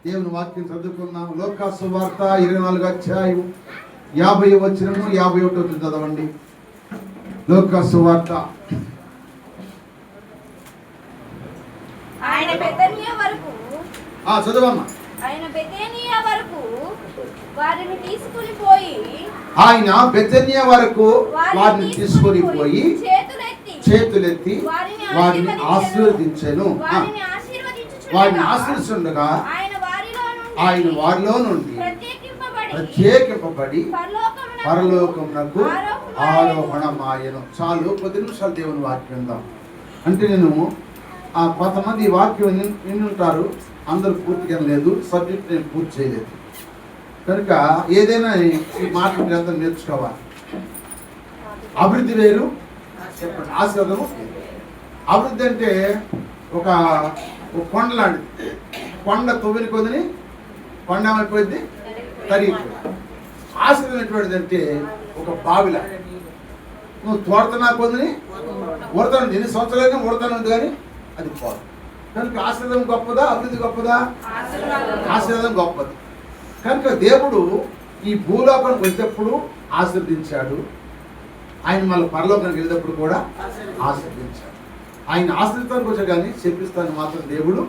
దేవుని వాక్యం చదువుకున్నాం. లోకా సువార్త 24వ అధ్యాయం 50వ వచనము 51వ వచనం చదవండి. లోకా సువార్త. ఆయన బెతనియా వరకు చదవమ్మా. ఆయన బెతనియా వరకు వారిని తీసుకొని పోయి ఆయన బెతనియా వరకు వారిని తీసుకొని పోయి చేతులెత్తి వారిని ఆశీర్వదించెను. వారిని ఆశీర్వదించుండగా ఆయన వారిలో నుండి ప్రత్యేకింపబడి పరలోకమునకు ఆరోహణమాయెను. చాలు 10 నిమిషాలు దేవుని వాక్యం విందాం. అంటే నేను కొంతమంది ఈ వాక్యం వింటుంటారు, అందరూ పూర్తిగా లేదు, సబ్జెక్ట్ నేను పూర్తి చేయలేదు కనుక ఏదైనా ఈ మాటలు అందరూ నేర్చుకోవాలి. అభివృద్ధి వేరు, చెప్పండి, ఆశీర్వాదము. అభివృద్ధి అంటే ఒక కొండ లాంటిది. కొండ తొవ్విని కొద్దిని కొండ ఏమైపోయింది, తరిగిపోయింది. ఆశీర్వాదం ఎటువంటిది అంటే ఒక బావిలా. నువ్వు తోడుతున్నా కొద్దిని ఊడతాను, ఎన్ని సంవత్సరాలైనా ఊడతాను ఉంది కానీ అది పోదు. కనుక ఆశీర్వాదం గొప్పదా, అభివృద్ధి గొప్పదా? ఆశీర్వాదం గొప్పది. కనుక దేవుడు ఈ భూలోకానికి వచ్చేటప్పుడు ఆశీర్వదించాడు, ఆయన మళ్ళీ పరలోకానికి వెళ్ళేటప్పుడు కూడా ఆశీర్వదించాడు. ఆయన ఆశీర్వదించడానికి వచ్చా కానీ చెప్పిస్తాను మాత్రం దేవుడు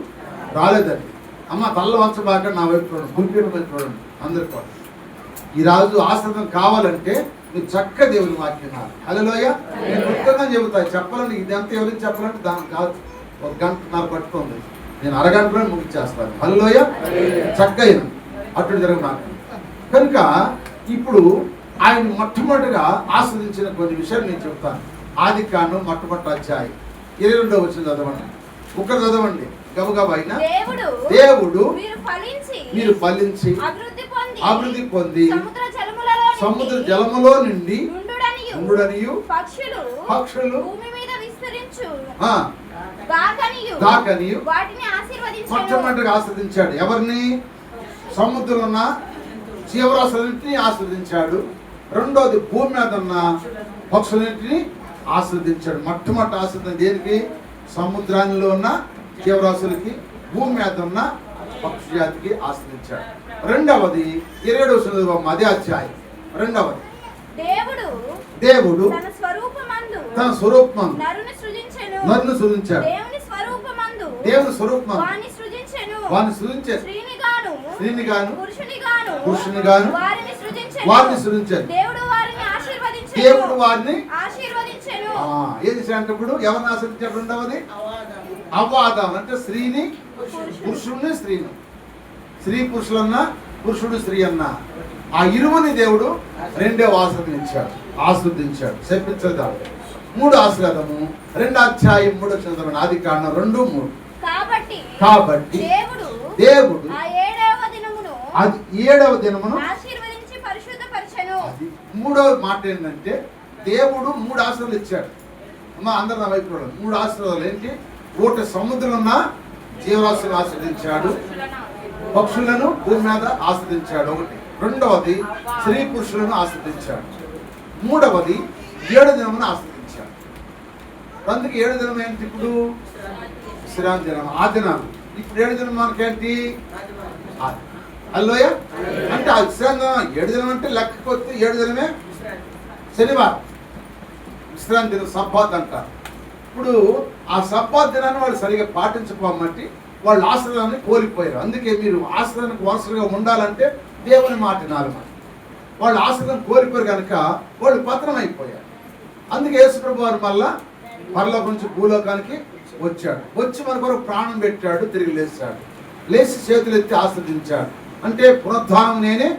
రాలేదండి. అమ్మ తల్ల వంచబాక నా వైపు చూడండి, గురిపీఠం వైపు చూడండి. అందరు కూడా ఈరోజు ఆశీర్వాదం కావాలంటే మీరు చక్క దేవుని వాక్యం కాదు. హల్లెలూయా. నేను ముఖ్యంగా చెబుతాను, చెప్పాలని ఇదంతా ఎవరికి చెప్పాలంటే దానికి కాదు, 1 గంటన్నర పట్టుకుంది. నేను అరగంటలో ముగిచ్చేస్తాను. హల్లెలూయా. చక్కగా అటు జరగమాట. కనుక ఇప్పుడు ఆయన మొట్టమొదటిగా ఆస్వాదించిన కొన్ని విషయాలు నేను చెప్తాను. ఆదికాండం మొట్టమొదటి అధ్యాయం 22వ వచనం చదవండి. ఒకరు చదవండి గబగబా. అయినా దేవుడు మీరు ఫలించి అభివృద్ధి పొంది సముద్ర జలములో నుండి ఉండుడనియు పక్షులు దాకనియు మొట్టమొదటిగా ఆస్వాదించాడు. ఎవరిని? సముద్రంలో ఉన్న జీవరాశులన్నింటినీ ఆస్వాదించాడు. రెండోది భూమి మీద ఉన్న పక్షులన్నింటినీ ఆస్వాదించాడు. మొట్టమొదటి ఆస్వాదం దేనికి? సముద్రంలో ఉన్న జీవరాశులకి, భూమి మీద ఉన్న పక్షి జాతికి ఆస్వాదించాడు. రెండవది 27వ అదే అధ్యాయం. రెండవది దేవుడు తన స్వరూపమందు నరుని సృజించాడు. దేవుని స్వరూపమందు వారిని సృజించాడు. స్త్రీని గాను పురుషుని గాను వారిని సృజించాడు. దేవుడు వారిని ఏది చేసినప్పుడు ఎవరిని ఆశ్రయించాడు? రెండవది అవ్వాదాం అంటే స్త్రీని పురుషుడిని, స్త్రీని, స్త్రీ పురుషులన్నా పురుషుడు స్త్రీ అన్నా ఆ ఇరువుని దేవుడు రెండవ ఆస్వాదించాడు. చెప్పించదా 3 ఆశీర్వాదము 2వ అధ్యాయం 3వ వచనం. ఆదికాండం 2:3. కాబట్టి దేవుడు అది 7వ దినమును అది 3వ మాట ఏంటంటే దేవుడు 3 ఆశీర్వాదాలు ఇచ్చాడు. అమ్మా అందరు నా వైపు 3 ఆశీర్వాదాలు ఏంటి? ఒకటి సముద్రం ఉన్న జీవరాశులను ఆస్వాదించాడు, పక్షులను భూమి మీద ఆస్వాదించాడు. ఒకటి. రెండవది స్త్రీ పురుషులను ఆస్వాదించాడు. మూడవది 7వ దినమును ఆస్వాదించాడు. అందుకే 7వ దినం ఏంటి? ఇప్పుడు విశ్రాంతి దినం, ఆ దినాలు. ఇప్పుడు 7వ దినం మనకేంటి? హల్లెలూయా. అంటే ఆ విశ్రాంతి 7వ దినం అంటే లెక్కకొస్తే 7వ దినమే శనివారం విశ్రాంతి దినం, సబ్బాత్ అంటారు. ఇప్పుడు ఆ సబ్బాత్ దినాన్ని వాళ్ళు సరిగా పాటించకపోబట్టి వాళ్ళు ఆశ్రయాన్ని కోల్పోయారు. అందుకే మీరు ఆశ్రయానికి వరుసగా ఉండాలంటే దేవుని మాట వినాలి. వాళ్ళు ఆశ్రయం కోల్పోయారు కనుక వాళ్ళు పతనం అయిపోయారు. అందుకే యేసుప్రభు వారు మళ్ళా పరలోకం నుంచి భూలోకానికి వచ్చాడు. వచ్చి మన కొరకు ప్రాణం పెట్టాడు, తిరిగి లేచాడు. లేచి చేతులు ఎత్తి ఆస్వాదించాడు. అంటే పునరుద్ధానం నేనే,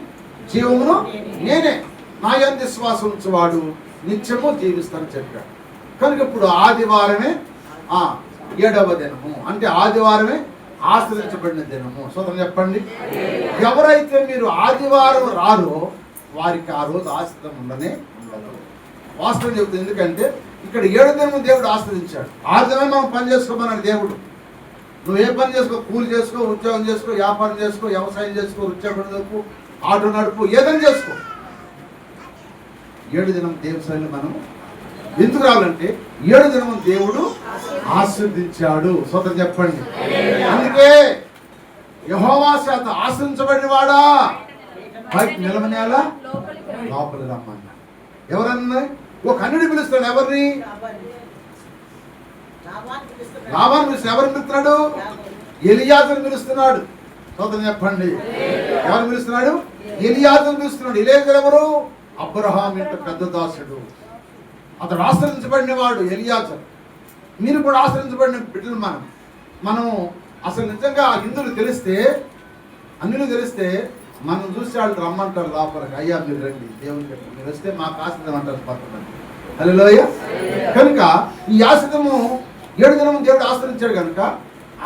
జీవమును నేనే, నా యందు విశ్వాసం ఉంచువాడు నిత్యము జీవిస్తానని చెప్పాడు. కనుక ఇప్పుడు ఆదివారమే 7వ దినము. అంటే ఆదివారమే ఆశ్రయించబడిన దినము. సోదరం చెప్పండి. ఎవరైతే మీరు ఆదివారం రారో వారికి ఆ రోజు ఆశ్రయం ఉండదు. వాస్తవం చెబుతుంది. ఎందుకంటే ఇక్కడ 7వ దినము దేవుడు ఆశ్రయించాడు. 6 దినమే మనం పని చేసుకోమన్నాడు దేవుడు. నువ్వు ఏ పని చేసుకో, కూలి చేసుకో, ఉద్యోగం చేసుకో, వ్యాపారం చేసుకో, వ్యవసాయం చేసుకో, ఉద్యోగం నడుపు, ఆటో నడుపు, ఏదైనా చేసుకో. 7వ దినం దేవుని సన్నిధిలో మనం ఎందుకు రావాలంటే 7వ దినం దేవుడు ఆశీర్వదించాడు. స్వతం చెప్పండి. అందుకే యెహోవా చేత ఆశ్రయించబడిన వాడా బయట నిలవనేలా లోపలికి రండి. లోపలి రమ్మన్నా. ఎవరన్నా ఒక అన్యుడు పిలుస్తాడు. ఎవరిని? లాబాను పిలుస్తాడు. ఎవరిని పిలుస్తున్నాడు? ఎలియాజరుని పిలుస్తున్నాడు. సోదరు చెప్పండి, ఎవరు పిలుస్తున్నాడు? ఎలియాజరుని పిలుస్తున్నాడు. ఎలియాజరు ఎవరు? అబ్రహాం ఇంట పెద్ద దాసుడు. అతడు ఆశ్రయించబడిన వాడు ఎలియాజరు. మీరు కూడా ఆశ్రయించబడిన బిడ్డలు. మనం అసలు నిజంగా హిందువులు తెలిస్తే, అన్యులు తెలిస్తే మనం చూసి వాళ్ళు రమ్మంటారు లోపలికి. అయ్యా మీరు రండి, దేవుని చెప్పి మీరు వస్తే మాకు ఆశ్రదం అంటారు పక్కన. హల్లెలూయా. కనుక ఈ ఆశ్రదము 7 దినం దేవుడు ఆశ్రయించాడు కనుక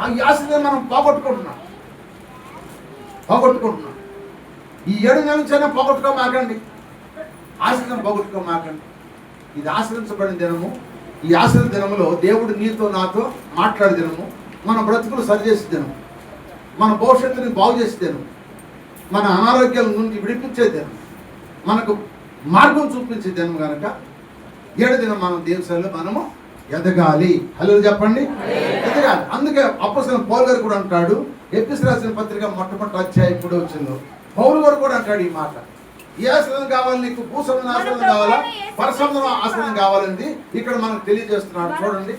ఆ ఆశ్రదం మనం పోగొట్టుకుంటున్నాం. ఈ 7 నెలల నుంచైనా పోగొట్టుకోమాకండి. ఆశ్రదం పోగొట్టుకోమాకండి. ఇది ఆశ్రయించబడిన దినము. ఈ ఆశ్రద దినములో దేవుడు నీతో నాతో మాట్లాడే దినము. మన బ్రతుకులు సరిచేసే దినము. మన భవిష్యత్తుని బాగు చేసే దినము. మన అనారోగ్యాల నుండి విడిపించే దినం. మనకు మార్గం చూపించే దినం కనుక 7 దినం మనం దేవుని మనము ఎదగాలి. హలో చెప్పండి, ఎదగాలి. అందుకే అపోస్తలుడైన పౌలు గారు కూడా అంటాడు, ఎఫెసీయులకు రాసిన పత్రిక మొట్టమొదటి అధ్యాయం ఇప్పుడు వచ్చిందో పౌలు గారు కూడా అంటాడు ఈ మాట. ఏ ఆశ్రదం కావాలి నీకు? భూసంబంధ ఆశ్రదం కావాలా? పరసంబంధ ఆశ్రదం కావాలండి. ఇక్కడ మనకు తెలియజేస్తున్నాడు. చూడండి,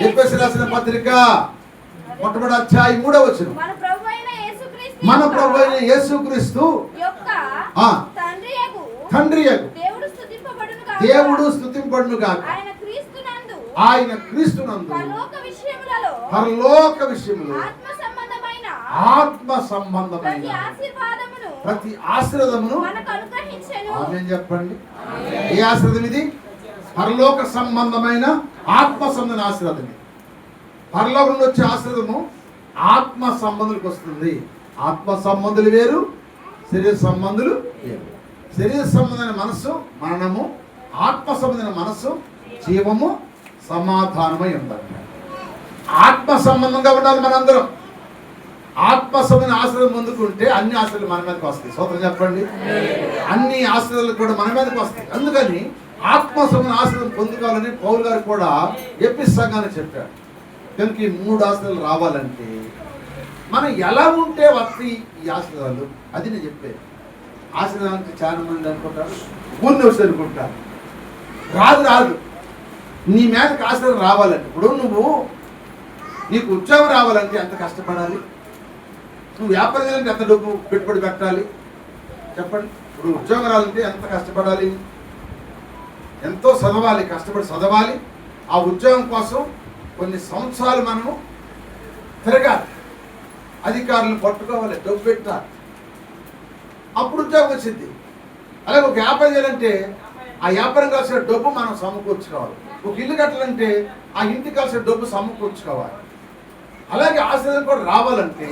ఎఫెసీయులకు రాసిన పత్రిక మొట్టమొదటి అధ్యాయం 3వ వచనం. మన ప్రభు అయిన యేసుక్రీస్తు తండ్రియగు దేవుడు స్తుతింపబడును గాక. ఆయన క్రీస్తునందు పరలోక విషయములో ఆత్మ సంబంధమైన ప్రతి ఆశీర్వాదమును ఆమేన్ చెప్పండి. ఏ ఆశీర్వాదం ఇది? పరలోక సంబంధమైన ఆత్మ సంబంధమైన ఆశీర్వాదం. పరలోకం నుండి వచ్చే ఆశీర్వాదము ఆత్మ సంబంధులకు వస్తుంది. ఆత్మ సంబంధులు వేరు, శరీర సంబంధులు వేరు. శరీర సంబంధమైన మనస్సు మరణము, ఆత్మ సంబంధమైన మనస్సు జీవము, సమాధానమై ఉండాలి. ఆత్మ సంబంధంగా ఉండాలి మనందరం. ఆత్మ సంబంధమైన ఆశ్రయం ముందుకుంటే అన్ని ఆశ్రయాలు మన మీదకి వస్తాయి. సోదరు చెప్పండి, అన్ని ఆశ్రయాలు కూడా మన మీదకి వస్తాయి. అందుకని ఆత్మ సంబంధమైన ఆశ్రయం పొందుకోవాలని పౌలు గారు కూడా ఎఫెసీ సంఘానికి చెప్పారు. కనుక ఈ 3 ఆశ్రయాలు రావాలంటే మనం ఎలా ఉంటే వస్తాయి ఈ ఆశ్రయాలు, అది నేను చెప్పేది. ఆశ్రయానికి చాలా మంది అనుకుంటారు, పూర్ణ వచ్చి అనుకుంటారు. రాదు. నీ మీదకి ఆశ్రయం రావాలంటే, ఇప్పుడు నీకు ఉద్యోగం రావాలంటే ఎంత కష్టపడాలి? నువ్వు వ్యాపారం చేయాలంటే ఎంత డబ్బు పెట్టుబడి పెట్టాలి చెప్పండి. ఇప్పుడు ఉద్యోగం రావాలంటే ఎంత కష్టపడాలి? ఎంతో చదవాలి, కష్టపడి చదవాలి. ఆ ఉద్యోగం కోసం కొన్ని సంవత్సరాలు మనము తిరగాలి, అధికారులను పట్టుకోవాలి, డబ్బు పెట్టాలి, అప్పుడు ఉద్యోగం వచ్చింది. అలాగే ఒక వ్యాపారం చేయాలంటే ఆ వ్యాపారం కాల్సిన డబ్బు మనం సమకూర్చుకోవాలి. ఒక ఇల్లు కట్టాలంటే ఆ ఇంటికి కాల్సిన డబ్బు సమకూర్చుకోవాలి. అలాగే ఆశీర్వాదం కూడా రావాలంటే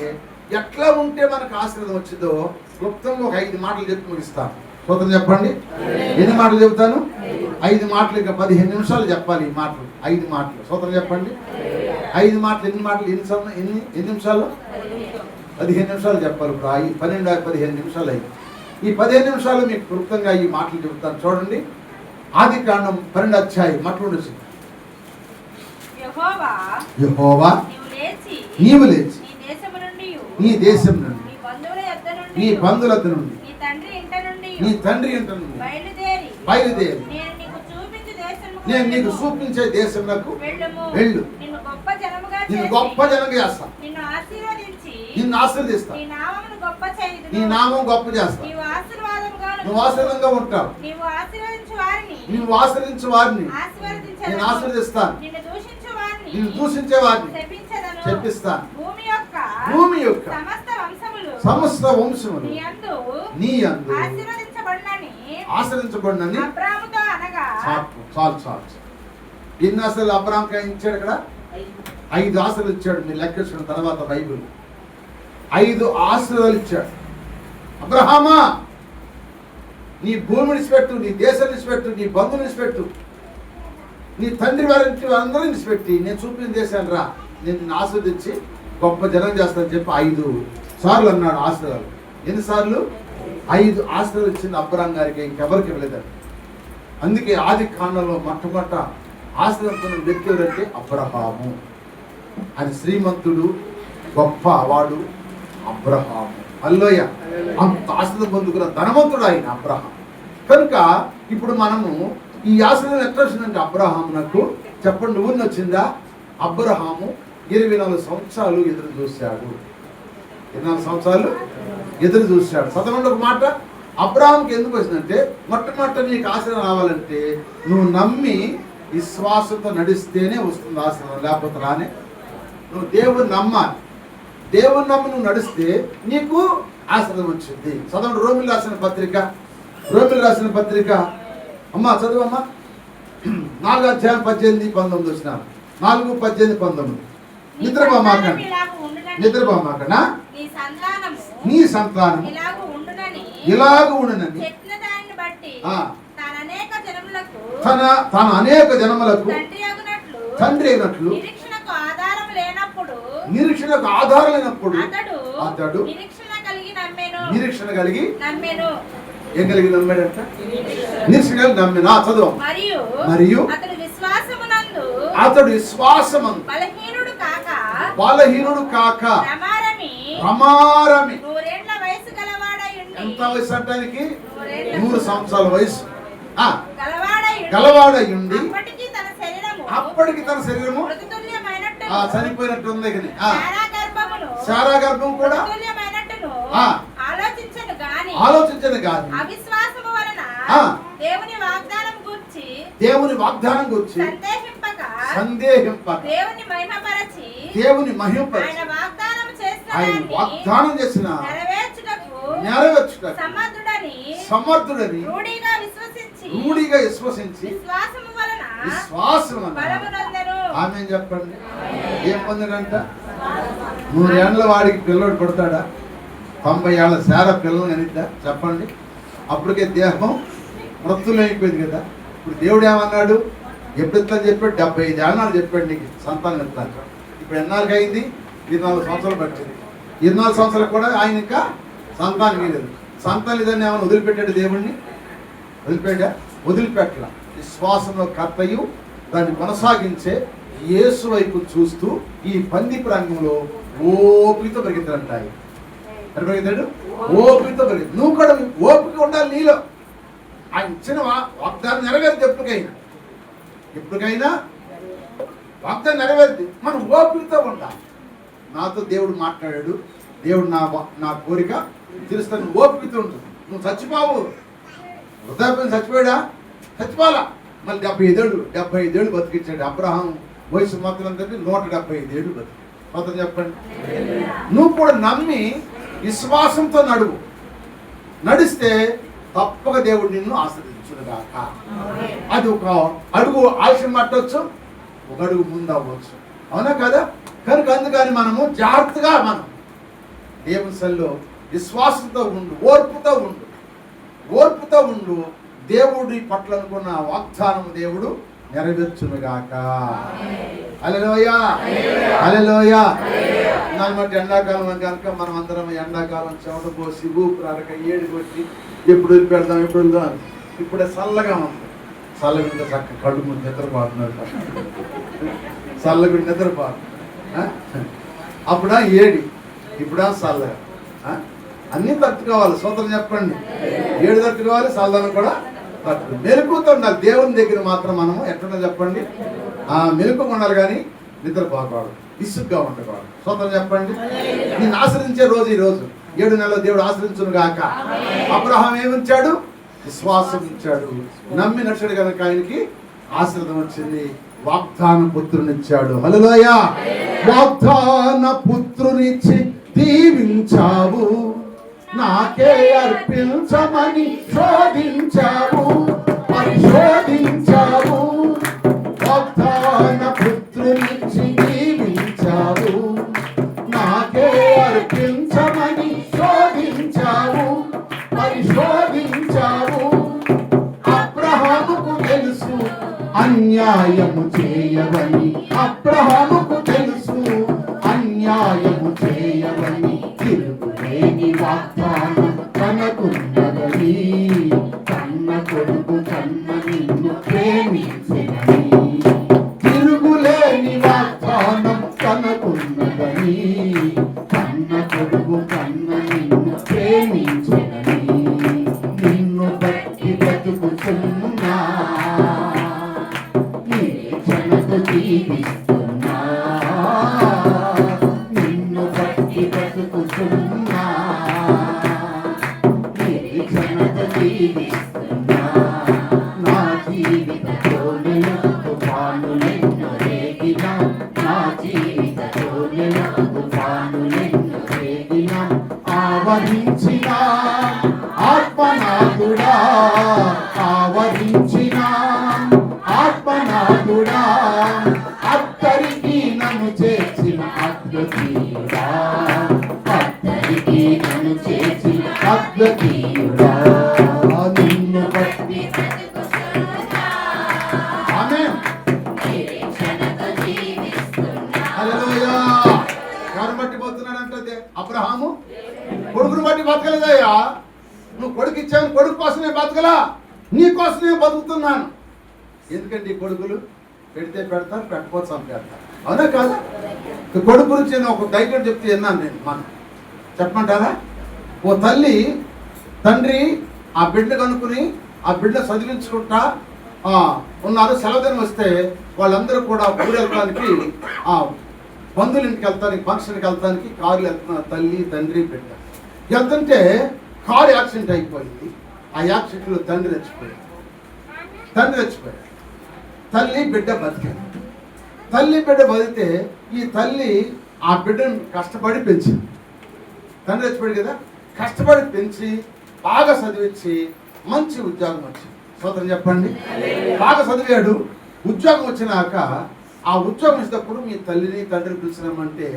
ఎట్లా ఉంటే మనకు ఆశీర్వాదం వచ్చిందో క్లుప్తంగా ఒక 5 మాటలు చెప్పి ముగిస్తాను. సోదరు చెప్పండి, ఎన్ని మాటలు చెబుతాను? 5 మాటలు. ఇంకా 15 నిమిషాలు చెప్పాలి ఈ మాటలు. 5 మాటలు. సోదరు చెప్పండి, 5 మాటలు. ఎన్ని మాటలు? ఎన్ని నిమిషాలు? 15 నిమిషాలు చెప్పాలి. ఇప్పుడు 12-15 నిమిషాలు అయ్యి. ఈ 15 నిమిషాలు మీకు క్లుప్తంగా ఈ మాటలు చెబుతాను. చూడండి, ఆదికాండం 12వ అధ్యాయం మొట్టమొదటి. యెహోవా నీవు లేచి నీ దేశం నుండి, నీ బంధువుల నుండి, నీ తండ్రి ఇంట నుండి బయలుదేరి నేను నీకు చూపించే దేశంలో వెళ్ళు. నిన్ను గొప్ప జనంగా చేస్తా, నిన్ను ఆశీర్వదిస్తా, నీ నామం గొప్ప చేస్తా, నువ్వు ఆశీర్వాదంగా ఉంటావు, నువ్వు ఆశీర్వదించు వారిని నేను ఆశీర్వదిస్తాను, నిన్ను దూషించే వారిని చెప్పిస్తాను. భూమి యొక్క సమస్త వంశములు నీ యందు ఆశ్రయించబడినని. చాలు. ఎన్ని ఆశలు అబ్రాహాంకి ఇచ్చాడు? ఇక్కడ 5 ఆశలు ఇచ్చాడు. మీరు లెక్కించిన తర్వాత బైబిల్ 5 ఆశీర్వాదాలు ఇచ్చాడు. అబ్రహామా, నీ భూమిని విడిచిపెట్టు, నీ దేశాన్ని విడిచిపెట్టు, నీ బంధువుని విడిచిపెట్టు, నీ తండ్రి వారింటి అందరూ విడిచిపెట్టి నేను చూపిన దేశాన్ని రా, నేను నిన్ను ఆస్వాదించి గొప్ప జనం చేస్తానని చెప్పి 5 సార్లు అన్నాడు ఆశీర్వాదాలు. ఎన్నిసార్లు? 5 ఆశీర్వాదాలు ఇచ్చింది అబ్రహాం గారికి, ఇంకెవరికి ఇవ్వలేదండి. అందుకే ఆది కాండంలో మొట్టమొదట ఆశీర్వదించిన వ్యక్తి ఎవరంటే అబ్రహాము. ఆయన శ్రీమంతుడు, గొప్ప వాడు, అబ్రహాము. హల్లెలూయా. అంత ఆశీర్వాదం పొందుకున్న ధనవంతుడు ఆయన అబ్రహాం. కనుక ఇప్పుడు మనము ఈ ఆశీర్వాదం ఎట్లా వచ్చిందంటే అబ్రహామునకు చెప్పండి, ఊరిని వచ్చిందా? అబ్రహాము 24 సంవత్సరాలు ఎదురు చూశాడు. 24 సంవత్సరాలు ఎదురు చూశాడు. చదవండి ఒక మాట. అబ్రహాంకి ఎందుకు వచ్చిందంటే మొట్టమొదట నీకు ఆశీర్వాదం రావాలంటే నువ్వు నమ్మి విశ్వాసంతో నడిస్తేనే వస్తుంది ఆశీర్వాదం, లేకపోతే రానే. నువ్వు దేవుని నమ్మాలి. దేవుని నమ్మి నువ్వు నడిస్తే నీకు ఆశీర్వాదం వచ్చింది. చదవండి రోమిలు రాసిన పత్రిక, రోమిలు రాసిన పత్రిక. అమ్మా చదువమ్మా. 4:18-19 వచ్చినారు. 4:18-19. నిద్రపోమాకండి, నిద్రపోమాకనా నీ సంతానం ఇలాగ ఉండునని తన అనేక జనములకు తండ్రి అయినట్లు నిరీక్షణకు ఆధారం లేనప్పుడు అతడు నిరీక్షణ కలిగి ఏం కలిగి నమ్మాడంట? నిరీక్షణ కలిగి నమ్మినా. చదువు. మరియు అతడు విశ్వాసమందు బలహీనుడు కాక ప్రమారమి. ఎంత వయసు అంటానికి? 100 సంవత్సరాల వయసు గలవాడయుండి అప్పటికి తన శరీరము చనిపోయినట్టు ఉంది. శారా గర్భం కూడా ఆలోచించను గాని దేవుని వాగ్దానం గురించి సందేహింపక దేవుని మహిమపరచి ఆయన వాగ్దానం చేసిన నెరవేర్చుటకు సమర్థుడని రూఢిగా విశ్వసించి విశ్వాసం ఆమె చెప్పండి. ఏం పొందాడంట? 100 ఏళ్ళ వాడికి పిల్లడు పుడతాడా? 90 ఏళ్ళ శార పిల్లలు కనిద్దా? చెప్పండి. అప్పటికే దేహం మృత్యులు అయిపోయింది కదా. ఇప్పుడు దేవుడు ఏమన్నాడు? ఎప్పుడు ఇస్తాను చెప్పాడు? 75 ఏళ్ళ చెప్పాడు నీకు సంతానం ఇస్తాను. ఇప్పుడు ఎన్నాళ్ళకి అయింది? 24 సంవత్సరాలు పట్టింది. 24 సంవత్సరాలు కూడా ఆయన ఇంకా సంతానం లేదు. సంతానం లేదని ఏమైనా వదిలిపెట్టాడు దేవుణ్ణి? వదిలిపెట్టల. విశ్వాసంలో కర్తయు దాన్ని కొనసాగించే యేసు వైపు చూస్తూ ఈ పందిపు రంగంలో ఓపికతో పరిగెత్తాడు. పరిగెత్తాడు, ఓపికతో పరిగెత్తాడు. నువ్వు కూడా ఓపిక ఉండాలి నీలో. ఆయన ఇచ్చిన వాగ్దానం నెరవేరుద్ది. ఎప్పటికైనా వాగ్దానం నెరవేరుద్ది. మనం ఓపికతో ఉండాలి. నాతో దేవుడు మాట్లాడాడు, దేవుడు నా కోరిక తెలుస్తాను. ఓపికతో ఉంటుంది. నువ్వు చచ్చిపోవు. వృద్ధాప్యం చచ్చిపోయాడా? చచ్చిపోవాలా. మళ్ళీ 75 ఏళ్ళు బతికించాడు. అబ్రహాం వయసు మొత్తం అంతా 175 ఏళ్ళు బతికి. మొత్తం చెప్పండి. నువ్వు కూడా నమ్మి విశ్వాసంతో నడిస్తే తప్పక దేవుడు నిన్ను ఆశీర్వదించుగాక. అది ఒక అడుగు ఆలస్యం పట్టవచ్చు, ఒక అడుగు ముందు అవ్వచ్చు. అవునా కదా? కనుక అందుకని మనము జాగ్రత్తగా మనం దేవుని సన్నిధిలో విశ్వాసంతో ఉండు, ఓర్పుతో ఉండు. దేవుడి పట్ల అనుకున్న వాగ్దానం దేవుడు నెరవేర్చునుగాక. హల్లెలూయా, హల్లెలూయా. దాన్ని బట్టి ఎండాకాలం కనుక మనం అందరం ఎండాకాలం చెమట పోసి ఊపిరాడక ఏడు కొట్టి ఎప్పుడు వదిలిపెడదాం ఇప్పుడే చల్లగా ఉంది. చల్లగుంటే చక్క కళ్ళు ముందు నిద్రపోతున్నారు. చల్లగుండి నిద్రపోదు. అప్పుడా ఏడి, ఇప్పుడా చల్లగా. అన్నీ తట్టుకోవాలి. సూత్రం చెప్పండి. ఏడు తట్టుకోవాలి, చల్లదనం కూడా తట్టు. మెలుకుతో ఉండాలి. దేవుని దగ్గర మాత్రం మనము ఎట్లా చెప్పండి, మెలుకు ఉండాలి కానీ నిద్రపోకూడదు, విసుగ్గా ఉండకూడదు. సూత్రం చెప్పండి. నేను ఆశ్రయించే రోజు ఈ రోజు 7 నెలలు దేవుడు ఆశ్రయించును గాక. అబ్రహాం ఏమిచ్చాడు? విశ్వాసం ఇచ్చాడు. నమ్మి నడిచాడు కనుక ఆయనకి ఆశీర్వాదం వచ్చింది. వాగ్దాన పుత్రునిచ్చాడు. హల్లెలూయా. వాగ్దాన పుత్రునిచ్చి దీవించావు, నాకే అర్పించమని శోధించావు, పరిశోధించావు. వాగ్దాన పుత్రునిచ్చి దీవించావు, నాకే అర్పించమని శోధించావు, పరిశోధించావు. అబ్రహాముకు తెలుసు అన్యాయము చేయవని, అబ్రహాముకు తెలుసు అన్యాయము చేయవని. తిరుగులేని వాగ్దానం తనకున్నదని, కన్న కొడుకు కన్న నిన్ను ప్రేమించినని. తిరుగులేని వాగ్దానం తనకున్నదని, కన్న కొడుకు నిన్ను ప్రేమించనని నిన్ను బట్టి బతుకుతున్నా నిరీక్షణతో జీవిస్తున్నా నిన్ను బట్టి బతుకుతున్నా నిరీక్షణతో జీవిస్తున్నా నా జీవితంలోనే తుఫానులెన్నో రేగినా నా జీవితంలోనే తుఫానులెన్నో రేగినా ఆవరించిన ఆత్మనాథుడా ఆవరించిన ఆత్మనాథుడా అత్తరికి నన్ను చేర్చిన అద్భుతీయుడా అత్తరికి నన్ను చేర్చిన అద్భుతీయుడా నిన్ను బట్టి ఆమేన్ హల్లెలూయా. ఎవరు బట్టి పోతున్నాడంటే అబ్రహాము కొడుకును బట్టి బతకలేదయ్యా. నువ్వు కొడుకు ఇచ్చావు, కొడుకు కోసమే బతకలా, నీ కోసమే బతుకుతున్నాను. ఎందుకంటే ఈ కొడుకులు పెడితే పెడతారు, పెట్టకపోతే చంపేస్తారు. అవునా కాదు? కొడుకు గురించి నేను ఒక డైరెక్ట్ చెప్తే విన్నాను నేను. మనం చెప్పమంటారా? ఓ తల్లి తండ్రి ఆ బిడ్డ కనుక్కుని ఆ బిడ్డ చదివించుకుంటా ఉన్నారు. సెలవు దినం వస్తే వాళ్ళందరూ కూడా ఊరు వెళ్ళడానికి బంధువుల ఇంటికి వెళ్తానికి, ఫంక్షన్కి వెళ్తానికి కారులు వెళ్తున్నారు. తల్లి తండ్రి బిడ్డ వెళ్తుంటే కారు యాక్సిడెంట్ అయిపోయింది. ఆ యాక్సిడెంట్లో తండ్రి చచ్చిపోయాడు. తల్లి బిడ్డ బతికారు. తల్లి బిడ్డ బతికితే ఈ తల్లి ఆ బిడ్డను కష్టపడి పెంచింది. తండ్రి చచ్చిపోయాడు కదా, కష్టపడి పెంచి బాగా చదివించి మంచి ఉద్యోగం వచ్చింది. స్తోత్రం చెప్పండి. బాగా చదివాడు. ఉద్యోగం వచ్చినాక ఆ ఉద్యోగం ఇచ్చినప్పుడు మీ తల్లిని తండ్రిని పిలిచినామంటే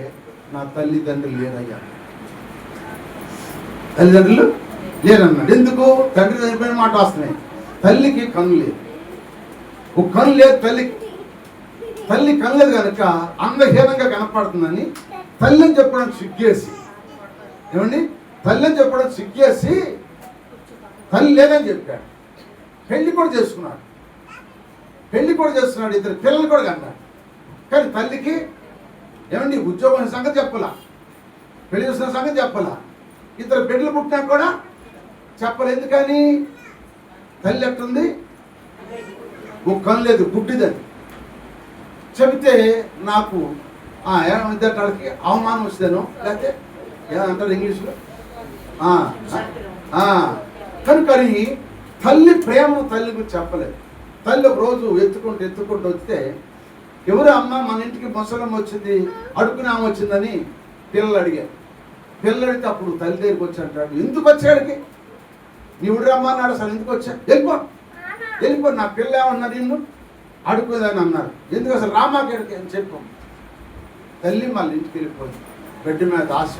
నా తల్లిదండ్రులు లేరయ్యా, తల్లిదండ్రులు లేరన్నాడు. ఎందుకు? తండ్రి చనిపోయిన మాట వస్తున్నాయి. తల్లికి కన్ను లేదు, ఒక కన్ను లేదు తల్లికి. తల్లి కన్ను లేదు కనుక అందహీనంగా కనపడుతుందని తల్లిని చెప్పడానికి సిగ్గేసి, ఏమండి తల్లిని చెప్పడానికి సిగ్గేసి తల్లి లేదని చెప్పాడు. పెళ్లి కూడా చేసుకున్నాడు. ఇద్దరు పిల్లలు కూడా కన్నాడు. కానీ తల్లికి ఏమండి ఉద్యోగం సంగతి చెప్పలా, పెళ్లి చేసిన సంగతి చెప్పలా, ఇద్దరు బిడ్డలు పుట్టినా కూడా చెప్పలేదు. ఎందుకని? తల్లి ఎట్టుంది? ఒక కన్ను లేదు, గుడ్డిదని చెబితే నాకు ఏమంటే వాళ్ళకి అవమానం వస్తేనో లేకపోతే ఏమంటారు ఇంగ్లీష్లో కనుకని తల్లి ప్రేమను తల్లి గురించి చెప్పలేదు. తల్లి ఒక రోజు ఎత్తుకుంటూ వస్తే ఎవరు అమ్మ మన ఇంటికి ముసలమ్మ వచ్చింది, అడుగునే ఆమె వచ్చిందని పిల్లలు అడిగారు. పిల్లలు అడిగితే అప్పుడు తల్లి దగ్గరికి వచ్చి అంటాడు, ఎందుకు వచ్చాడికి నీ ఉడిరమ్మ అన్నాడు. అసలు ఎందుకు వచ్చా? వెళ్ళిపో నా పిల్ల ఏమన్నా నిన్ను అడుగుదని అన్నారు. ఎందుకు అసలు రామాకేడికి అని చెప్పు. తల్లి మళ్ళీ ఇంటికి వెళ్ళిపోయింది. బిడ్డ మీద ఆశ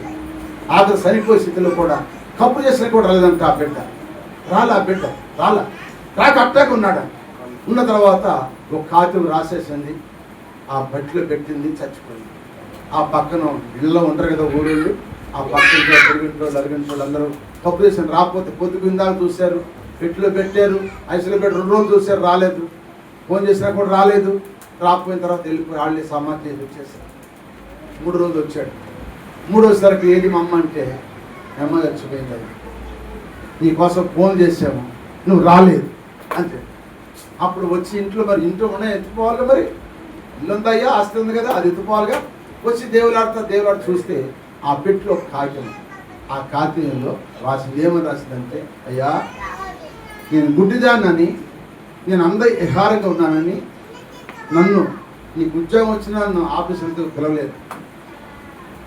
ఆఖరి సరిపోయే స్థితిలో కూడా కప్పు చేసినా కూడా రాలేదంట. ఆ బిడ్డ రాక అట్టాక ఉన్నాడు. ఉన్న తర్వాత ఒక కాగితం రాసేసింది, ఆ బట్టిలో పెట్టింది, చచ్చిపోయింది. ఆ పక్కన ఇళ్ళలో ఉంటారు కదా ఊరేళ్ళు, ఆ పక్కన తిరిగింటోళ్ళు అరిగింటోళ్ళు అందరూ కప్పు చేసిన రాకపోతే పొద్దుకుందాక చూశారు, పెట్టిలో పెట్టారు, ఐసులో పెట్టి 2 రోజులు చూశారు, రాలేదు. ఫోన్ చేసినా కూడా రాలేదు. రాకపోయిన తర్వాత వెళ్ళిపోయి వాళ్ళే సమాధి చేసి వచ్చేసారు. 3 రోజులు వచ్చాడు. 3 రోజులకి ఏంటి మా అమ్మ అంటే, అమ్మ చచ్చిపోయింది, నీకోసం ఫోన్ చేసాము, నువ్వు రాలేదు అంతే. అప్పుడు వచ్చి ఇంట్లో ఉన్నాయి ఎత్తుకోవాలి, మరి ఇల్లు ఉందయ్యా, ఆస్తి ఉంది కదా, అది ఎత్తుకోవాలిగా. వచ్చి దేవులాడుతూ చూస్తే ఆ పెట్టిలో ఒక కాగితం. ఆ కాగితంలో రాసింది ఏమని రాసిందంటే, అయ్యా నేను గుడ్డిదాన్నని, నేను విహారంగా ఉన్నానని, నన్ను నీకు ఉద్యోగం వచ్చినా నన్ను ఆఫీస్ ఎందుకు పిలవలేదు,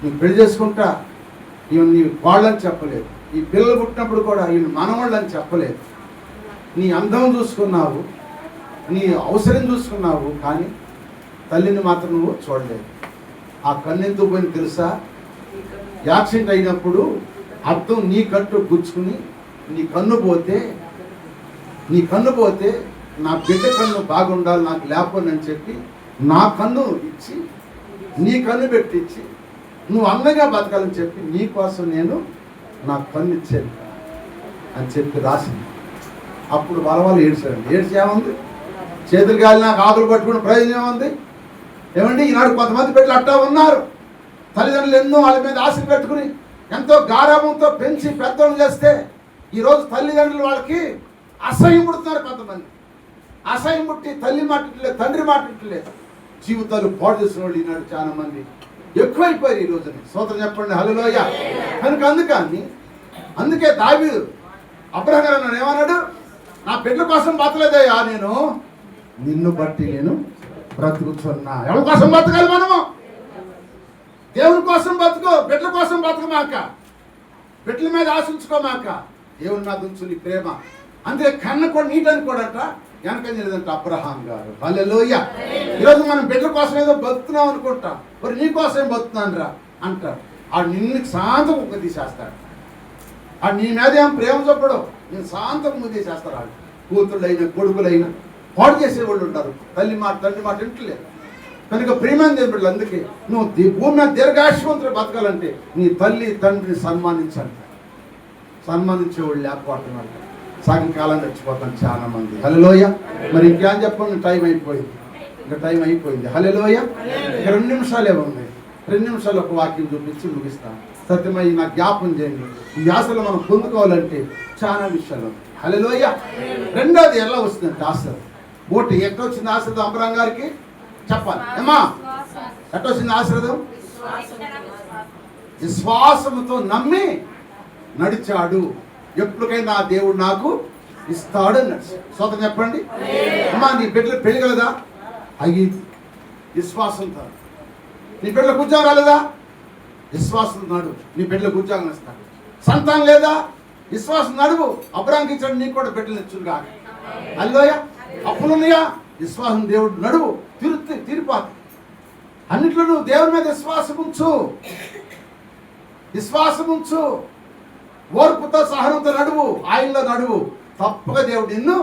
నీకు పెళ్లి చేసుకుంటా ఈవెన్ నీ వాళ్ళని చెప్పలేదు, ఈ పిల్లలు పుట్టినప్పుడు కూడా ఈయన మనవాళ్ళని చెప్పలేదు, నీ అందం చూసుకున్నావు, నీ అవసరం చూసుకున్నావు, కానీ తల్లిని మాత్రం నువ్వు చూడలేదు. ఆ కన్ను ఎందుకు పోయింది తెలుసా? యాక్సిడెంట్ అయినప్పుడు అర్థం నీ కట్టు గుచ్చుకుని నీ కన్ను పోతే నా బిడ్డ కన్ను బాగుండాలి, నాకు లేకపోనని చెప్పి నా కన్ను ఇచ్చి నీ కన్ను పెట్టించి నువ్వు అందంగా బతకాలని చెప్పి నీ కోసం నేను నా కన్ను ఇచ్చాను అని చెప్పి రాసింది. అప్పుడు బలవాళ్ళు ఏడ్చారండి. ఏమవుంది? చేతులు గాలి నాకు ఆకులు పట్టుకుని ప్రయోజనం ఏముంది? ఏమండి ఈనాడు కొంతమంది బిడ్డలు అట్టా ఉన్నారు. తల్లిదండ్రులు ఎన్నో వాళ్ళ మీద ఆశలు పెట్టుకుని ఎంతో గారాబంతో పెంచి పెద్దలు చేస్తే ఈరోజు తల్లిదండ్రులు వాళ్ళకి అసహ్యం పుడుతున్నారు. కొంతమంది అసహ్యం పుట్టి తల్లి మాటట్లేదు, తండ్రి మాటట్లేదు, జీవితాలు పాడు చేసిన వాళ్ళు ఈనాడు చాలా మంది ఎక్కువైపోయారు ఈ రోజుని. స్తోత్రం చెప్పండి, హల్లెలూయా. అందుకే దావీదు అబ్రహాం గారు అన్నాడు, ఏమన్నాడు? నా బిడ్డల కోసం బతలేదయ్యా, నేను నిన్ను బట్టి నేను బ్రతుకుతున్నా. ఎవరి కోసం బతకాలి మనము? దేవుని కోసం బతుకు, బిడ్డల కోసం బతకమాక, బిడ్డల మీద ఆశించుకోమాక, దేవుని మీద ఉంచు నీ ప్రేమ. అందుకే కన్న కూడా నీటని కూడా వెనకం జరిగిందంట అబ్రహాం గారు. హల్లెలూయా. ఈరోజు మనం బిడ్డల కోసం ఏదో బతుకుతున్నాం అనుకుంటా, మరి నీ కోసం ఏం బతుకుతున్నాను రా అంటారు. ఆ నిన్ను శాంతం ముక్క తీసేస్తాడు. ఆ నీ మీద ఏం ప్రేమ చెప్పడు, నేను శాంతం ముక్క తీసేస్తారు. వాళ్ళు కూతుళ్ళైనా కొడుకులైనా పాడు చేసేవాళ్ళు ఉంటారు. తల్లి మాట తండ్రి మాట ఇంటలేదు. కనుక ప్రియమైన దేవుళ్ళు, అందుకే నువ్వు భూమి మీద దీర్ఘాయుష్మంతులు బతకాలంటే నీ తల్లి తండ్రిని సన్మానించేవాళ్ళు లేకపోతున్నారు. సగం కాలం చచ్చిపోతాను చాలా మంది. హల్లెలూయా. మరి ఇంకేం చెప్పండి, టైం అయిపోయింది. హల్లెలూయా. ఇంకా 2 నిమిషాలే ఉన్నాయి. 2 నిమిషాలు ఒక వాక్యం చూపించి ముగిస్తాను. సత్యమై నాకు జ్ఞాపం చేయండి. ఈ ఆశలు మనం పొందుకోవాలంటే చాలా విషయాలు ఉన్నాయి. హల్లెలూయా. రెండోది ఎలా వస్తుందంటే ఆశలు. ఓటు ఎక్కడ వచ్చింది ఆశీర్వాదం అబ్రహాం గారికి? చెప్పాలి ఏమా, ఎట్లా వచ్చింది ఆశీర్వాదం? విశ్వాసముతో నమ్మి నడిచాడు. ఎప్పటికైనా దేవుడు నాకు ఇస్తాడు అన్నాడు. స్తోత్రం చెప్పండి. అమ్మా, నీ బిడ్డలు పెళ్లి కలదా? అయ్యి విశ్వాసంతో. నీ బిడ్డలకు ఉద్యోగం రాలేదా? విశ్వాసం నడు, నీ బిడ్డలకు ఉద్యోగం ఇస్తాడు. సంతానం లేదా? విశ్వాసం నడువు, అబ్రహాంకి ఇచ్చాడు, నీకు కూడా బిడ్డలు ఇచ్చుడు కాదు. హల్లెలూయా. అప్పులున్నాయా? విశ్వాసం, దేవుడు నడువు, తీరిపోదు. అన్నిట్లో నువ్వు దేవుని మీద విశ్వాసం ఉంచు, ఓర్పుతో సహనంతో నడువు, ఆయనలో నడువు. తప్పగా దేవుడు నిన్ను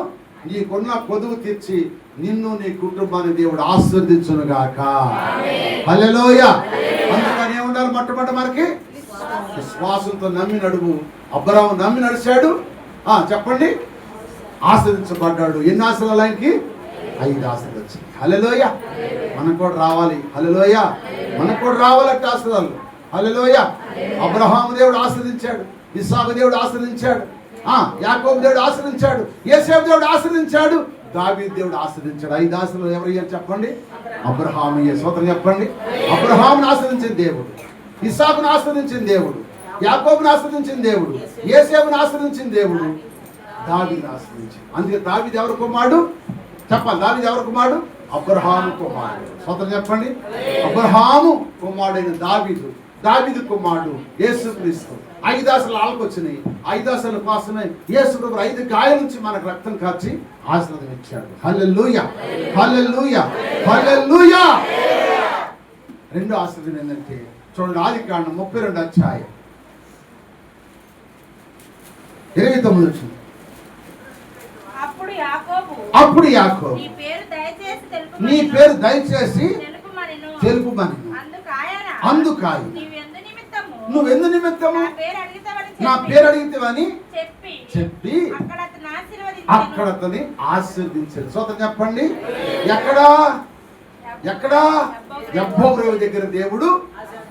నీకున్న కొదువు తీర్చి నిన్ను నీ కుటుంబాన్ని దేవుడు ఆశీర్వదించును గాక. హల్లెలూయా. అందుకని ఏముండాలి? మొట్టమొదటి మనకి విశ్వాసంతో నమ్మి నడువు. అబ్రహాము నమ్మి నడిచాడు. చెప్పండి, ఆశీర్వదించబడ్డాడు. ఎన్ని ఆశీర్వాదాలు ఆయనకి? 5 ఆశీర్వాదాలు వచ్చాయి. హల్లెలూయా. మనకు కూడా రావాలి. హల్లెలూయా. మనకు కూడా రావాలంటే ఆశీర్వాదాలు. హల్లెలూయా. అబ్రహాము దేవుడు ఆశీర్వదించాడు, ఇస్సాకు దేవుడు ఆశీర్వదించాడు, యాకోబు దేవుడు ఆశీర్వదించాడు, యోసేపు దేవుడు ఆశీర్వదించాడు, దావీదు దేవుడు ఆశీర్వదించాడు. 5 ఆశీర్వాదాలు ఎవరయ్యారు చెప్పండి? అబ్రహాము. స్తోత్రం చెప్పండి. అబ్రహామును ఆశీర్వదించిన దేవుడు, ఇస్సాకును ఆశీర్వదించిన దేవుడు, యాకోబును ఆశీర్వదించిన దేవుడు, యోసేపును ఆశీర్వదించిన దేవుడు, దావీదును ఆశీర్వదించాడు. అందుకే దావీదు ఎవరు కుమారుడు? చెప్పాలి. దావీదు ఎవరు కుమారుడు? అబ్రహాము కుమారుడు. స్తోత్రం చెప్పండి. అబ్రహాము కుమారుడైన దావీదు కుమారుడు యేసుక్రీస్తు. 5 ఆశలు వాళ్ళకు వచ్చినాయి. 5 ఆశల కోసమే యేసు ప్రభు 5 గాయాల నుంచి మనకు రక్తం కాచి ఆశీర్వాదం ఇచ్చాడు. హల్లెలూయా. హల్లెలూయా. హల్లెలూయా. రెండో ఆశీర్వాదం ఏంటంటే చూడండి, ఆదికాండం 32 అధ్యాయం 29 వచ్చింది. అప్పుడు యాకోబు నీ పేరు దయచేసి తెలుపుమని, అందుకాయ నువ్వెందు నిమిత్తము నా పేరు అడిగితేవని చెప్పి అక్కడ అతని ఆశీర్వదించాడు. స్తోత్రం చెప్పండి. ఎక్కడా యాకోబు రేవు దగ్గర దేవుడు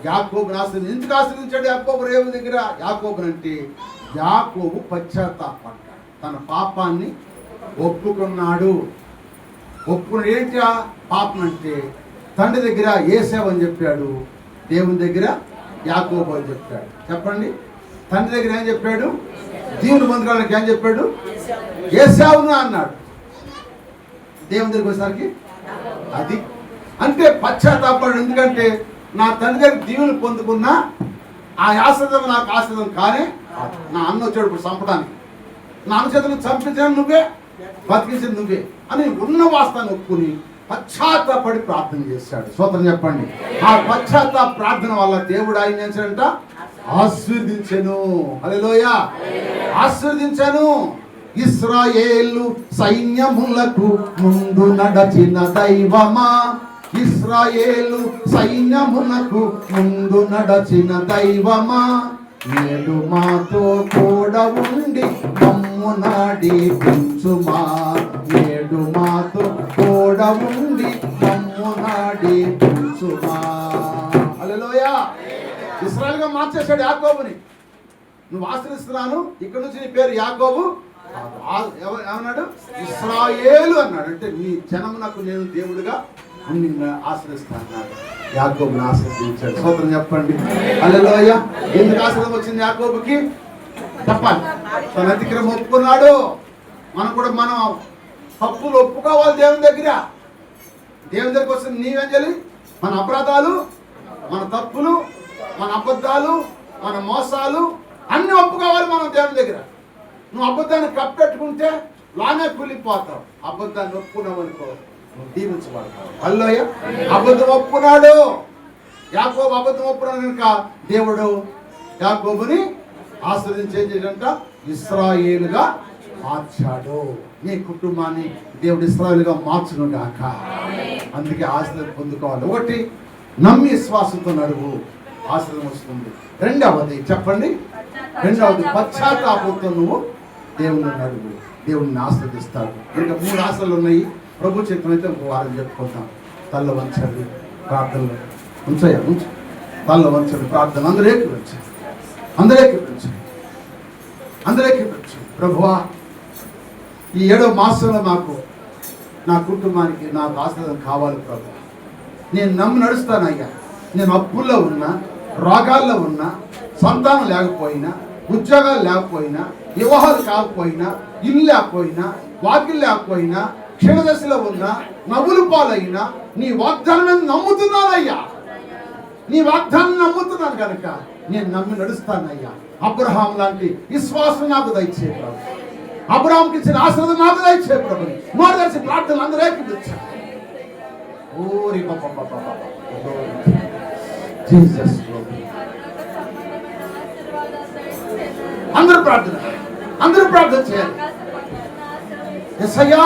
యాకోబుని ఆశీర్వదించాడు. ఎందుకు ఆశీర్వదించాడు యాకోబు రేవు దగ్గర? యాకోబుని అంటే యాకోబు పశ్చాత్తాపడ్డాడు, తన పాపాన్ని ఒప్పుకున్నాడు. ఏంటి ఆ పాపం అంటే? తండ్రి దగ్గర యేసేవు అని చెప్పాడు, దేవుని దగ్గర యాకోబు అని చెప్పాడు. చెప్పండి. తండ్రి దగ్గర ఏం చెప్పాడు? దేవుని మందిరానికి ఏం చెప్పాడు? యేసేవును అన్నాడు. దేవుని దగ్గరికి వచ్చేసరికి అది అంటే పశ్చాత్తాపడు. ఎందుకంటే నా తండ్రి దగ్గర దీవులు పొందుకున్నా ఆ ఆశీర్వాదం నాకు ఆశీర్వాదం కానీ నా అన్న వచ్చాడు ఇప్పుడు చంపడానికి, నా అన్న చేతులను చంపించడం నువ్వే, బతికించడం నువ్వే అని ఉన్న వాస్తవాన్ని ఒప్పుకుని పశ్చాత్తాపడి ప్రార్థన చేశాడు. స్తోత్రం చెప్పండి. ఆ పశ్చాత్తాప ప్రార్థన వల్ల దేవుడు ఆయన చేశాడంట, ఆశీర్వదించెను. హల్లెలూయా. ఆశీర్వదించెను. ఇశ్రాయేలు సైన్యములకు ముందు నడచిన దైవమా, ఇశ్రాయేలు సైన్యములకు ముందు నడచిన దైవమా, నేడు మాతో కూడా ఉండి మమ్ము నడిపించుమా, నేడు మాతో కూడా ఉండి మమ్ము నడిపించుమా. హల్లెలూయా. ఇశ్రాయేలుగా మార్చేశాడు యాకోబుని. నువ్వు ఆశ్రయిస్తున్నాను, ఇక్కడ నుంచి నీ పేరు యాకోబు ఏమన్నాడు, ఇశ్రాయేలు అన్నాడు. అంటే నీ జనమునకు నేను దేవుడిగా నిన్ను ఆశ్రయిస్తాను. యాకోబుని ఆశ్రయించాడు. స్తోత్రం చెప్పండి. హల్లెలూయా. ఎందుకు ఆశ్రయం వచ్చింది యాకోబుకి చెప్పాలి. తన అతిక్రమం ఒప్పుకున్నాడు. మనం కూడా మనం తప్పులు ఒప్పుకోవాలి దేవుని దగ్గర. దేవుని దగ్గరకు వస్తుంది నీవేం చేయాలి? మన అపరాధాలు, మన తప్పులు, మన అబద్ధాలు, మన మోసాలు అన్ని ఒప్పుకోవాలి మనం దేవుని దగ్గర. నువ్వు అబద్ధాన్ని కప్పెట్టుకుంటే లానే కూలిపోతావు. అబద్ధాన్ని ఒప్పుకున్నావు అనుకో, నువ్వు దీవించబడతావు. హల్లెలూయా. అబద్ధం ఒప్పుకున్నాడు యాకోబు. అబద్ధం ఒప్పుకున్నాడు కనుక దేవుడు యాకోబుని ఆశ్రయించి ఏం చేయాలంట, ఇశ్రాయేలుగా మార్చాడు. నీ కుటుంబాన్ని దేవుడు ఇశ్రాయేలుగా మార్చును గాక. అందుకే ఆశ్రయం పొందుకోవాలి. ఒకటి, నమ్మి విశ్వాసంతో నడువు, ఆశ్రయం వస్తుంది. రెండవది చెప్పండి, రెండవది పశ్చాత్తాపంతో నువ్వు దేవుని నడువు, దేవుడిని ఆశ్రదిస్తాడు. ఇంకా 3 ఆశలు ఉన్నాయి. ప్రభు చిత్తం అయితే ఒక వారం చెప్పుకుంటాం. తల్ల వంచండి ప్రార్థనలు ఉంచాయా, ఉంచు. తల్ల వంచండి ప్రార్థన అందరేకి వచ్చాయి, అందరేకి వచ్చాయి, అందరేకి వచ్చాయి. ప్రభువా, ఈ 7వ మాసంలో నాకు నా కుటుంబానికి నాకు ఆశ్రయం కావాలి ప్రభు. నేను నమ్మి నడుస్తానయ్యా. నేను అప్పుల్లో ఉన్నా, రోగాల్లో ఉన్నా, సంతానం లేకపోయినా, ఉద్యోగాలు లేకపోయినా, వివాహాలు కాకపోయినా, ఇల్లు లేకపోయినా, వాకిలు లేకపోయినా, క్షణదశలో ఉన్నా, నవ్వులు పాలైనా నీ వాగ్దానం నమ్ముతున్నానయ్యా. నీ వాగ్దానం నమ్ముతున్నాను కనుక నేను నమ్మి నడుస్తానయ్యా. అబ్రహాం లాంటి విశ్వాసం నాకు దయచే ప్రభు. అబ్రహాంకి ఇచ్చిన ఆశీర్వాదం నాకు దయచే ప్రభు. నోరు తెరిచి ప్రార్థనలు అందరూ ఏకీభవించారు. ఓరి జీసస్ అందరూ ప్రార్థన, అందరూ ప్రార్థన చేయాలి. యేసయ్యా,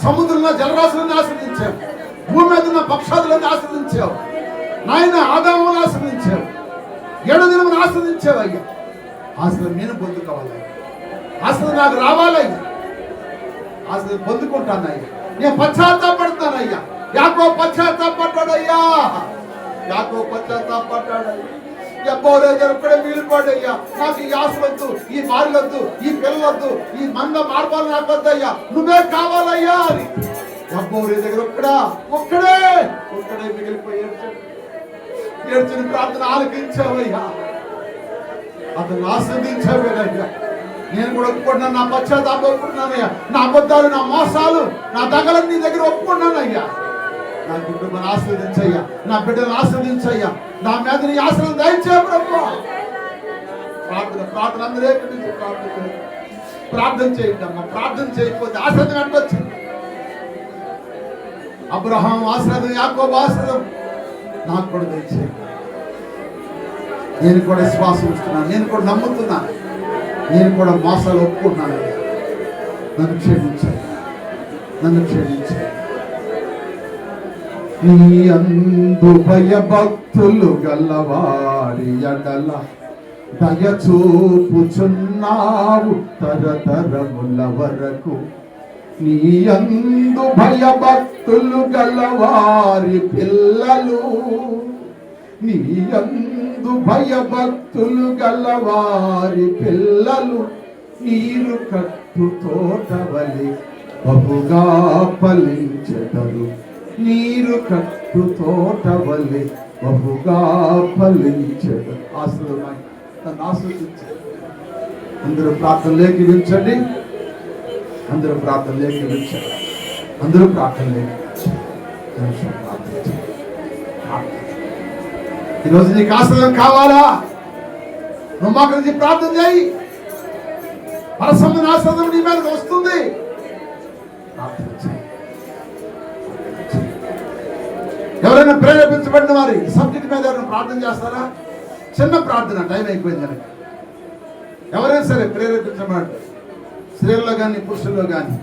సముద్రంలో జలరాశులను ఆశ్రదించావు, భూమి మీద ఉన్న పక్షాదులను ఆశ్రదించావు నాయన, ఆదామును ఆశ్రదించావు, 7వ దినమును ఆశ్రదించావు అయ్యా. ఆశ్రయం నేను పొందుకోవాలి, ఆశ్రయం నాకు రావాలయ్యా. ఆశ్రయం పొందుకుంటానయ్యా. నేను పశ్చాత్తాపడతానయ్యా. యాకోబు పశ్చాత్తాపడ్డాడయ్యా. యాకోబు పశ్చాత్తాపడ్డాడయ్యా. ఎప్పుడే మిగిలిపోడయ్యా. నాకు ఈ ఆశలొద్దు, ఈ భార్యలొద్దు, ఈ పిల్లలొద్దు, ఈ మంద మార్పాలు నాకు వద్దయ్యా, నువ్వే కావాలయ్యా అని ఎబ్బోరి దగ్గర ఒక్కడే మిగిలిపోయి ఏడ్చిన ప్రార్థన ఆలకించావయ్యా. అతను ఆస్వాదించావేనయ్యా. నేను కూడా ఒప్పుకున్నాను, నా పశ్చాత్తాపం ఒప్పుకున్నానయ్యా. నా అబద్ధాలు, నా మోసాలు, నా దగలను నీ దగ్గర ఒప్పుకున్నానయ్యా. నా కుటుంబాన్ని ఆస్వాదించయ్యా, నా బిడ్డలను ఆస్వాదించయ్యా. నా మీద నీ ఆశ్రయం దయచే ప్రభు. ప్రార్థన అందరూ ప్రార్థన చేయండి అమ్మా. ప్రార్థన చేయకపోతే ఆశ్రదం ఎట్టొచ్చింది. అబ్రహాం ఆశ్రదం, యాకోబు ఆశ్రదం నాకు కూడా దయచేయండి. నేను కూడా విశ్వాసం ఇస్తున్నాను, నేను కూడా నమ్ముతున్నాను, నేను కూడా మోసాలు ఒప్పుకుంటున్నాను. నన్ను క్షమించాను, నన్ను క్షమించాను. నీ అందు భయభక్తులు గలవారి ఎడల దయ చూపుచున్నావు తరతరముల వరకు. నీ అందు భయభక్తులు గలవారి పిల్లలు, నీ అందు భయభక్తులు గలవారి పిల్లలు నీరు కట్టు తోటవలి బహుగా ఫలించెదరు. నీరు కట్టు తోటవలి బహుగా ఫలించెదరు. ఆశ్రయమై నన్ను ఆశ్రయించండి. అందరూ ప్రార్థనలోకి వించండి, అందరూ ప్రార్థనలోకి వించండి, అందరూ ప్రార్థనలోకి ఈరోజు నీకు ఆశ్రయం కావాలా? నువ్వు మాకు నుంచి ప్రార్థన చేయి. పరసమైన ఆశ్రయం నీ మీదకి వస్తుంది. ప్రార్థన చేయి. ఎవరైనా ప్రేరేపించబడిన వారి ఈ సబ్జెక్ట్ మీద ఎవరైనా ప్రార్థన చేస్తారా? చిన్న ప్రార్థన, టైం అయిపోయింది కనుక. ఎవరైనా సరే ప్రేరేపించబడి, స్త్రీల్లో కానీ పురుషుల్లో కానీ.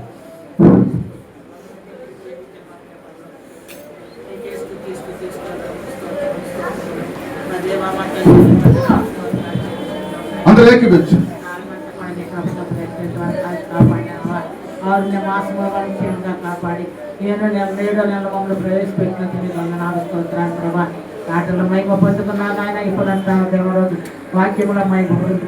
అందరూ ఏకీభవించు. 6 మాసంలో కాపాడి 7 నెలల మమ్మల్ని ప్రవేశపెట్టినందుకు వందనాలు స్తోత్రాలు ప్రభా. ఆటల మైమ పొందుకున్నా నాయన ఇప్పుడంతా దేవరోజు వాక్యముల మైమ పొందుకున్నా